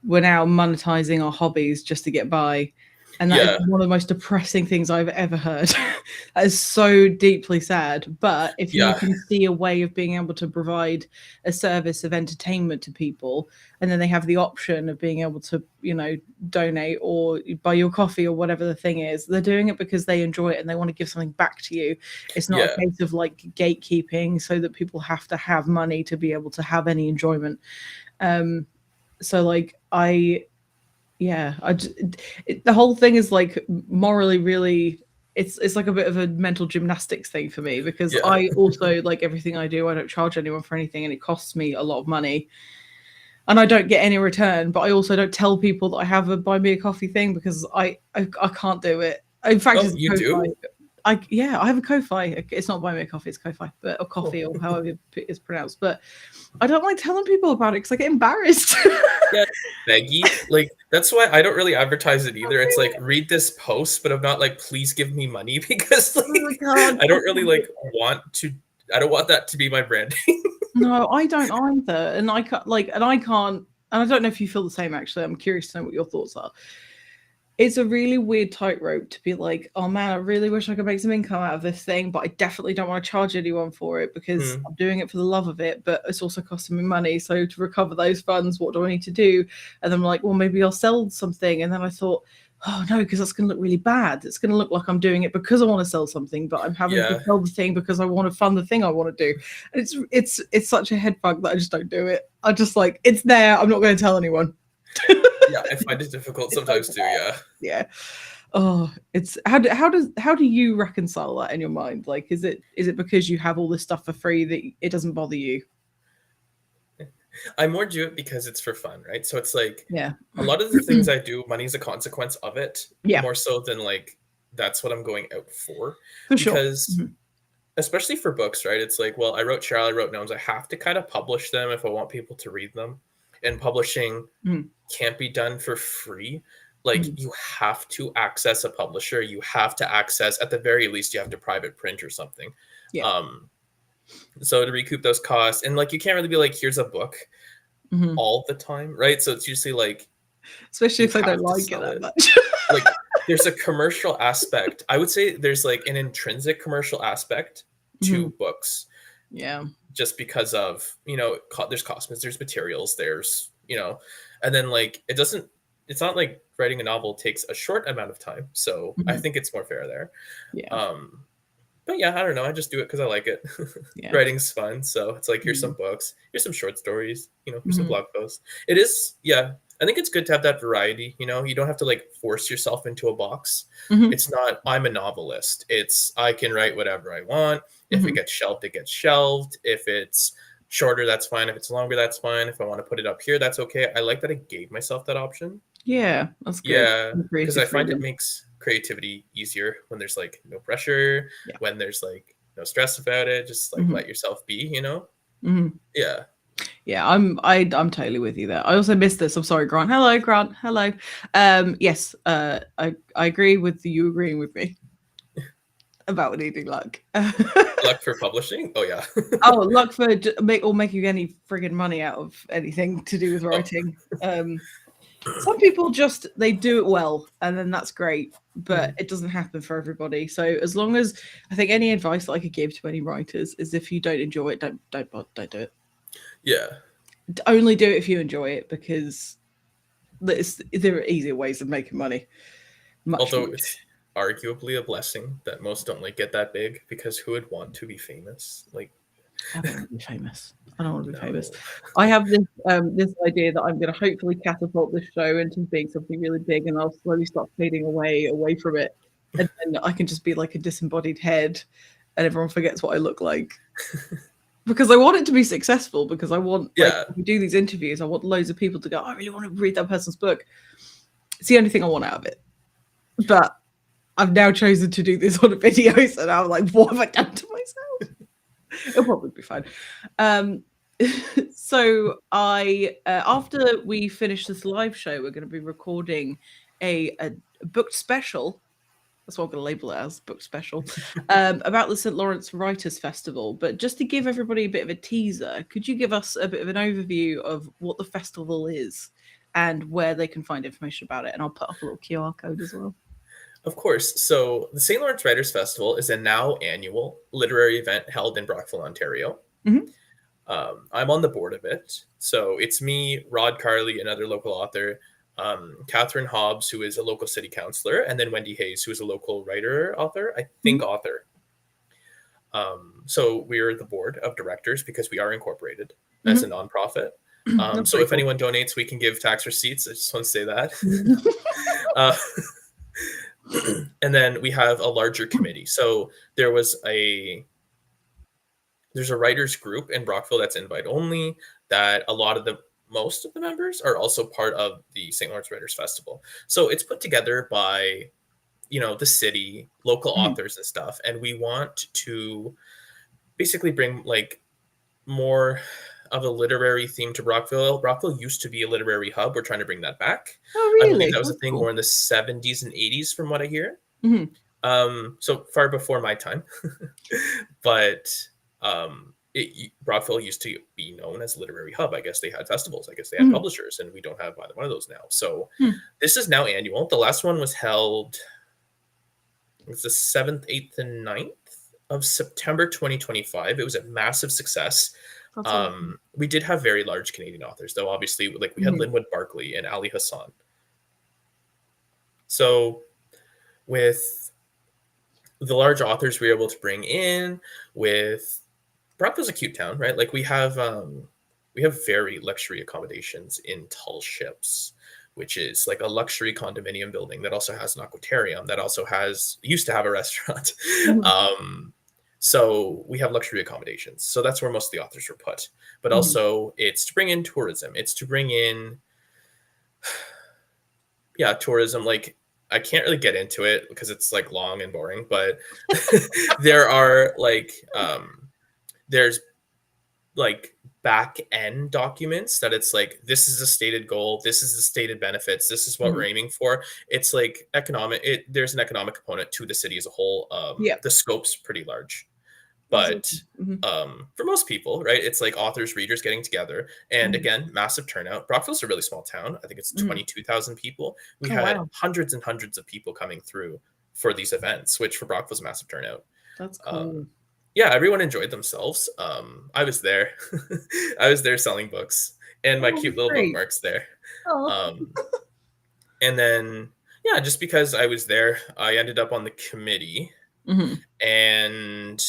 we're now monetizing our hobbies just to get by. And that is yeah, one of the most depressing things I've ever heard. That is so deeply sad. But if you yeah, can see a way of being able to provide a service of entertainment to people, and then they have the option of being able to, donate or buy your coffee or whatever the thing is, they're doing it because they enjoy it and they want to give something back to you. It's not yeah, a case of like gatekeeping so that people have to have money to be able to have any enjoyment. So like yeah, the whole thing is like morally really, it's like a bit of a mental gymnastics thing for me, because yeah, I also, like everything I do, I don't charge anyone for anything and it costs me a lot of money and I don't get any return, but I also don't tell people that I have a buy me a coffee thing because I can't do it. In fact, oh, it's a you Ko-fi. do? Yeah, I have a Ko-fi. It's not buy me a coffee, it's Ko-fi, but a Oh. coffee or however it's pronounced. But I don't like telling people about it because I get embarrassed. Yeah, beggy. Like that's why I don't really advertise it either. It's like read this post, but I'm not like please give me money because Oh, I like can't. I I don't really can't do like want to. I don't want that to be my branding. No, I don't either, and I can't and I can't. And I don't know if you feel the same. Actually, I'm curious to know what your thoughts are. It's a really weird tightrope to be like, oh man, I really wish I could make some income out of this thing, but I definitely don't want to charge anyone for it because Hmm. I'm doing it for the love of it, but it's also costing me money. So to recover those funds, what do I need to do? And then I'm like, well, maybe I'll sell something. And then I thought, oh no, because that's going to look really bad. It's going to look like I'm doing it because I want to sell something, but I'm having to Yeah, sell the thing because I want to fund the thing I want to do. And it's such a head fuck that I just don't do it. I just like, it's there. I'm not going to tell anyone. yeah. I find it difficult It's over sometimes too. there. Yeah. Yeah. Oh, it's how do you reconcile that in your mind? Like, is it because you have all this stuff for free that it doesn't bother you? I more do it because it's for fun, right? So it's like Yeah. a lot of the things I do, money is a consequence of it, Yeah, more so than like that's what I'm going out for. for sure. Because Mhm. especially for books, right? It's like, well, I wrote Cheryl, I wrote Gnomes. I have to kind of publish them if I want people to read them. And publishing Mhm. can't be done for free. Like Mhm. you have to access a publisher. You have to access, at the very least, you have to private print or something. Yeah. Um, so to recoup those costs, and like you can't really be like, here's a book. Mhm. all the time, right? So it's usually like Especially you if they don't have to like it sell that it. much. Like there's a commercial aspect. I would say there's like an intrinsic commercial aspect to Mhm. books Yeah. just because of, there's costumes, there's materials, there's, and then like it's not like writing a novel takes a short amount of time. So I Mhm. think it's more fair there. Yeah. Um, but yeah, I don't know. I just do it because I like it. Yeah. Writing's fun. So it's like, here's some Mhm. books, here's some short stories, here's some Mhm. blog posts. It is, yeah. I think it's good to have that variety. You don't have to like force yourself into a box. Mhm. It's not, I'm a novelist. It's, I can write whatever I want. If it Mhm. gets shelved, it gets shelved. If it's shorter, that's fine. If it's longer, that's fine. If I want to put it up here, that's okay. I like that I gave myself that option. Yeah, that's good. Yeah, because Creative I find it freedom. makes creativity easier when there's like no pressure, Yeah. when there's like no stress about it. Just like Mhm. let yourself be. Mhm. Yeah. Yeah, I'm totally with you there. I also missed this. I'm sorry, Grant. Hello, Grant. Hello. Yes, I agree with you agreeing with me about needing luck. Luck for publishing. Oh yeah. Oh, luck for making any friggin' money out of anything to do with Oh, writing. Some people just they do it well, and then that's great, but mm, it doesn't happen for everybody. So as long as I think any advice that I could give to any writers is if you don't enjoy it, don't do it. yeah. Only do it if you enjoy it because there are easier ways of making money. Much Although more. it's arguably a blessing that most don't like get that big, because who would want to be famous? Like, I don't want to be famous. I don't want to be famous. no. I have this idea that I'm going to hopefully catapult this show into being something really big, and I'll slowly start fading away from it, and then I can just be like a disembodied head, and everyone forgets what I look like. Because I want it to be successful. Because I want, like, Yeah. if we do these interviews, I want loads of people to go, I really want to read that person's book. It's the only thing I want out of it. But I've now chosen to do this on a video, so now I'm like, what have I done to myself? It'll probably be fine. Um, so after we finish this live show, we're going to be recording a booked special. That's what I'm going to label it as, booked special, about the St. Lawrence Writers Festival. But just to give everybody a bit of a teaser, could you give us a bit of an overview of what the festival is and where they can find information about it? And I'll put up a little QR code as well. Of course. So the St. Lawrence Writers Festival is a now annual literary event held in Brockville, Ontario. Mhm. I'm on the board of it. So it's me, Rod Carley, another local author, Catherine Hobbs, who is a local city councillor, and then Wendy Hayes, who is a local writer, author, I think Mhm. author. So we're the board of directors because we are incorporated as a Mhm. nonprofit. That's So pretty if cool. anyone donates, we can give tax receipts. I just want to say that. uh, and then we have a larger committee. So there's a writers group in Brockville that's invite only, that most of the members are also part of the St. Lawrence Writers Festival. So it's put together by, the city, local Mhm. authors and stuff. And we want to basically bring like more of a literary theme to Brockville. Brockville used to be a literary hub. We're trying to bring that back. Oh, I believe really? that was a That's thing more cool. in the 70s and 80s from what I hear. Mhm. So far before my time. But Brockville used to be known as a literary hub. I guess they had festivals. I guess they had Mhm. publishers, and we don't have either one of those now. So Mhm. this is now annual. The last one was held, it's the 7th, 8th, and 9th of September 2025. It was a massive success. That's awesome. We did have very large Canadian authors, though. Obviously, like we had Mhm. Linwood Barkley and Ali Hassan. So with the large authors we were able to bring in, with Brockville's a cute town, right? Like we have very luxury accommodations in Tall Ships, which is like a luxury condominium building that also has an aquarium, that also used to have a restaurant. Mhm. So we have luxury accommodations. So that's where most of the authors were put. But Mhm. also it's to bring in tourism. It's to bring in, yeah, tourism. Like I can't really get into it because it's like long and boring, but there are there's like back end documents that it's like, this is a stated goal, this is the stated benefits, this is what we're Mhm. aiming for. It's like there's an economic component to the city as a whole. Yeah. The scope's pretty large. That's But awesome. Mhm. for most people, right, it's like authors, readers getting together. And Mhm. again, massive turnout. Brockville's a really small town. I think it's Mhm. 22,000 people. We Oh had wow, hundreds and hundreds of people coming through for these events, which for Brockville's a massive turnout. that's cool. Um, yeah, everyone enjoyed themselves. I was there. I was there selling books and my Oh, cute little great. bookmarks there. Oh. Um, and then, yeah, just because I was there, I ended up on the committee. Mhm. And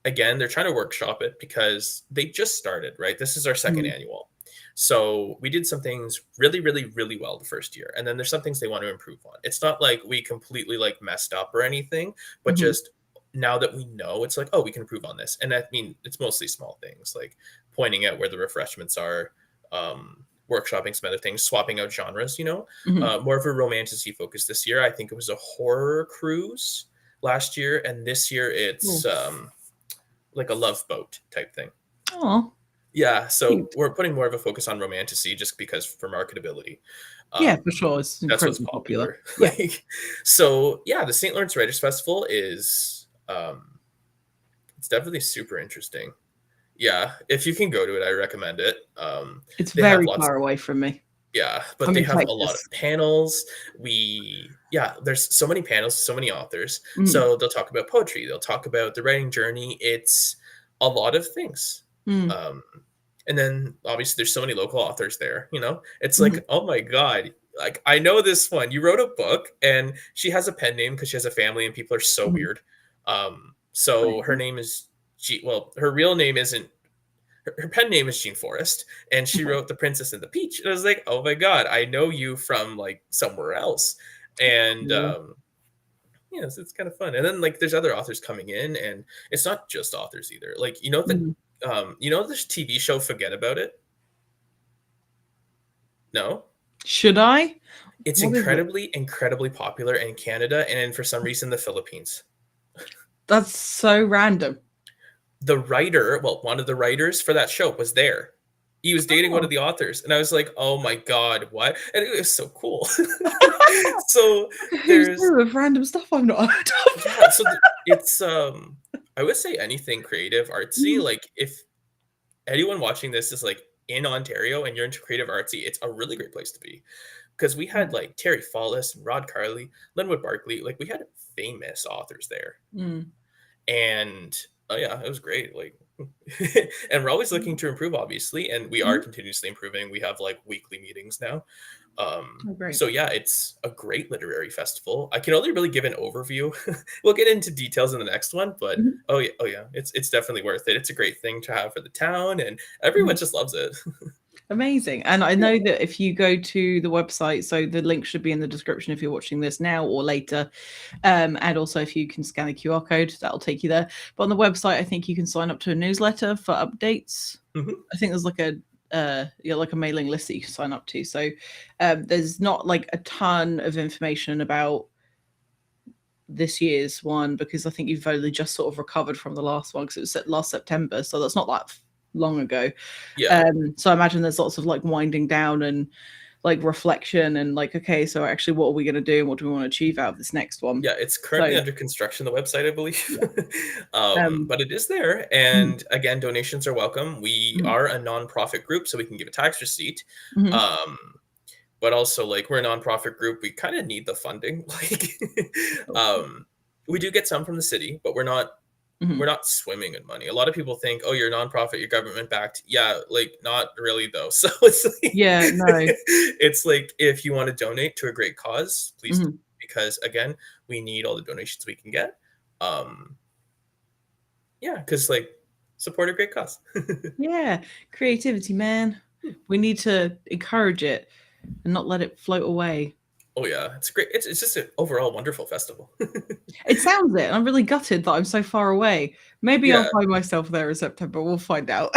again, they're trying to workshop it because they just started, right? This is our second Mhm. annual. So we did some things really, really, really well the first year. And then there's some things they want to improve on. It's not like we completely like messed up or anything, but Mhm. just now that we know, it's like, oh, we can improve on this. And I mean, it's mostly small things like pointing out where the refreshments are, workshopping some other things, swapping out genres, Mhm. more of a romantasy focus this year. I think it was a horror cruise last year, and this year it's Cool. like a love boat type thing. Oh, Yeah, so cute. we're putting more of a focus on romantasy just because for marketability. Yeah, for sure. It's That's what's incredibly popular. popular. Yeah. Like, so yeah, the St. Lawrence Writers Festival is it's definitely super interesting. Yeah, if you can go to it, I recommend it. It's They have very lots. far away from me. Yeah, but I'm they in have a lot Texas. of panels. Yeah, there's so many panels, so many authors. Mm. So they'll talk about poetry, they'll talk about the writing journey. It's a lot of things. Mm. Um, and then obviously there's so many local authors there, It's Mhm. like, oh my God, like I know this one. You wrote a book and she has a pen name because she has a family and people are so Mhm. weird. So her Amazing. name is her real name isn't her pen name is Jean Forrest, and she Okay. wrote The Princess and the Peach. And I was like, oh my God, I know you from like somewhere else. And Cool. yeah, it's kind of fun. And then like there's other authors coming in, and it's not just authors either. Like, Mhm. this TV show Forget About It? No? Should I? It's What is it? incredibly, incredibly popular in Canada and for some reason the Philippines. That's so random. The writer, well, one of the writers for that show was there. He was dating one of Oh. the authors, and I was like, "Oh my God, what?" And it was so cool. So Who's there's new with random stuff I've not heard of? yeah, so it's I would say anything creative, artsy. Mhm. Like if anyone watching this is like in Ontario and you're into creative artsy, it's a really great place to be because we had like Terry Fallis and Rod Carley, Linwood Barkley, like we had famous authors there. Mm. And oh yeah, it was great. Like, and we're always looking to improve, obviously, and we are Mhm. continuously improving. We have like weekly meetings now. Oh, great. So yeah, it's a great literary festival. I can only really give an overview. We'll get into details in the next one, but Mhm. oh yeah, it's definitely worth it. It's a great thing to have for the town, and Mhm. everyone just loves it. Amazing. And I Yeah. know that if you go to the website, so the link should be in the description if you're watching this now or later. And also, if you can scan the QR code, that'll take you there. But on the website, I think you can sign up to a newsletter for updates. Mhm. I think there's like a like a mailing list that you can sign up to. So there's not like a ton of information about this year's one because I think you've only just sort of recovered from the last one because it was last September, so that's not that long ago. Yeah. So I imagine there's lots of like winding down and like reflection and like, okay, so actually, what are we going to do and what do we want to achieve out of this next one? Yeah, it's So currently under construction, the website, I believe. yeah, um, But it is there. mhm, And again, donations are welcome. We mhm, are a nonprofit group, so we can give a tax receipt. mhm. Um, but also, like, we're a nonprofit group. We kind of need the funding. Like, Oh, um, we do get some from the city, but we're mhm. not swimming in money. A lot of people think, oh, you're a nonprofit, you're government backed. Yeah, like not really though. So it's like Yeah, no. it's like if you want to donate to a great cause, please do. Mhm. Because again, we need all the donations we can get. Um, yeah, because like support a great cause. Yeah, creativity, man. We need to encourage it and not let it float away. Oh yeah, it's great. It's just an overall wonderful festival. It sounds it. I'm really gutted that I'm so far away. Maybe I'll Yeah, find myself there in September. We'll find out.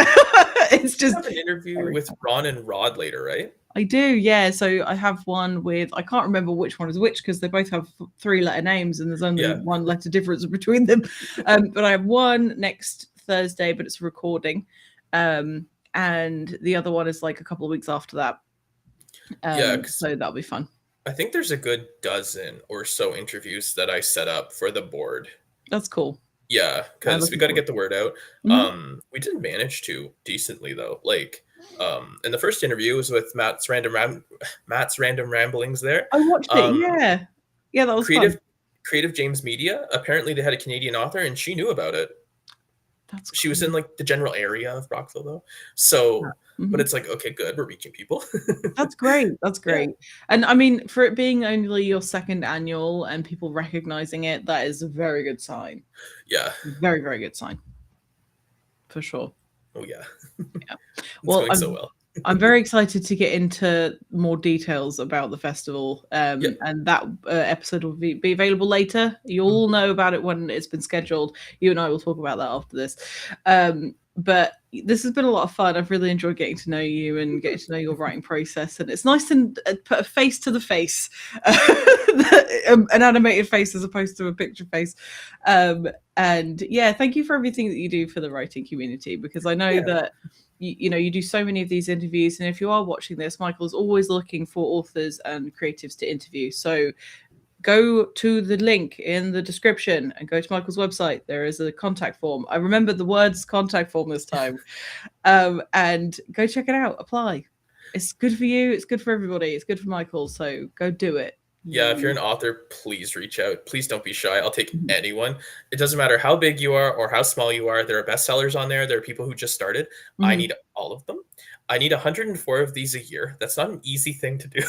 It's you just have an interview very with Ron and Rod later, right? I do, yeah. So I have one with I can't remember which one is which because they both have three-letter names and there's only Yeah, one letter difference between them. But I have one next Thursday, but it's a recording, and the other one is like a couple of weeks after that. yeah, because So that'll be fun. I think there's a good dozen or so interviews that I set up for the board. That's cool. Yeah, because we Looking got to forward get the word out. to it. We did manage to decently though. Like, in the first interview was with Matt's random ramblings there. I watched it. Um, Yeah, yeah, that was fun. creative James Media. Apparently, they had a Canadian author, and she knew about it. That's She was cool. in like the general area of Brockville though. So, but Mhm. it's like, okay, good, we're reaching people. That's great. That's Yeah, great. And I mean, for it being only your second annual and people recognizing it, that is a very good sign. yeah, Very, very good sign for sure. oh yeah, Yeah. it's Well, going so well. I'm very excited to get into more details about the festival, Yeah. and that episode will be available later. You'll all know about it when it's been scheduled. You and I will talk about that after this. But this has been a lot of fun. I've really enjoyed getting to know you and getting to know your writing process, and it's nice to put a face to the face, an animated face as opposed to a picture face. And yeah, thank you for everything that you do for the writing community, because I know Yeah. that you know, you do so many of these interviews, and if you are watching this, Michael's always looking for authors and creatives to interview. So go to the link in the description and go to Michael's website. There is a contact form. I remember the words contact form this time. And go check it out. Apply. It's good for you. It's good for everybody. It's good for Michael. So go do it. Yeah, if you're an author, please reach out. Please don't be shy. I'll take Mhm. anyone. It doesn't matter how big you are or how small you are. There are bestsellers on there. There are people who just started. I Mhm. need all of them. I need 104 of these a year. That's not an easy thing to do.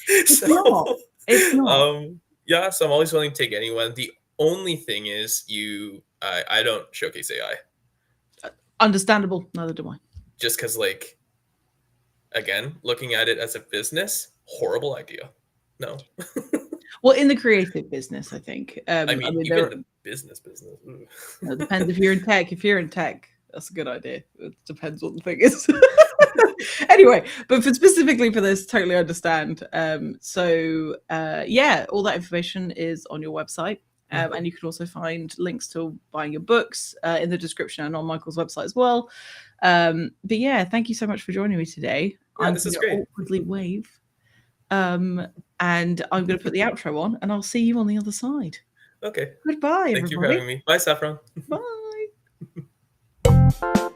It's not. So, It's not. yeah, so I'm always willing to take anyone. The only thing is I don't showcase AI Understandable. Neither do I. just because, like, again, looking at it as a business, horrible idea. No. Well, in the creative business, I think. I I mean, mean, even there the business. Ooh. it depends if you're in tech. If you're in tech, that's a good idea. It depends what the thing is. Anyway, but specifically for this, totally understand. Yeah, all that information is on your website. And you can also find links to buying your books in the description and on Michael's website as well. But yeah, thank you so much for joining me today. Yeah, I'm this going is to great. awkwardly wave. And I'm going to put the outro on, and I'll see you on the other side. Okay. Goodbye, Thank you for everybody. having me. Bye, Saffron. Bye.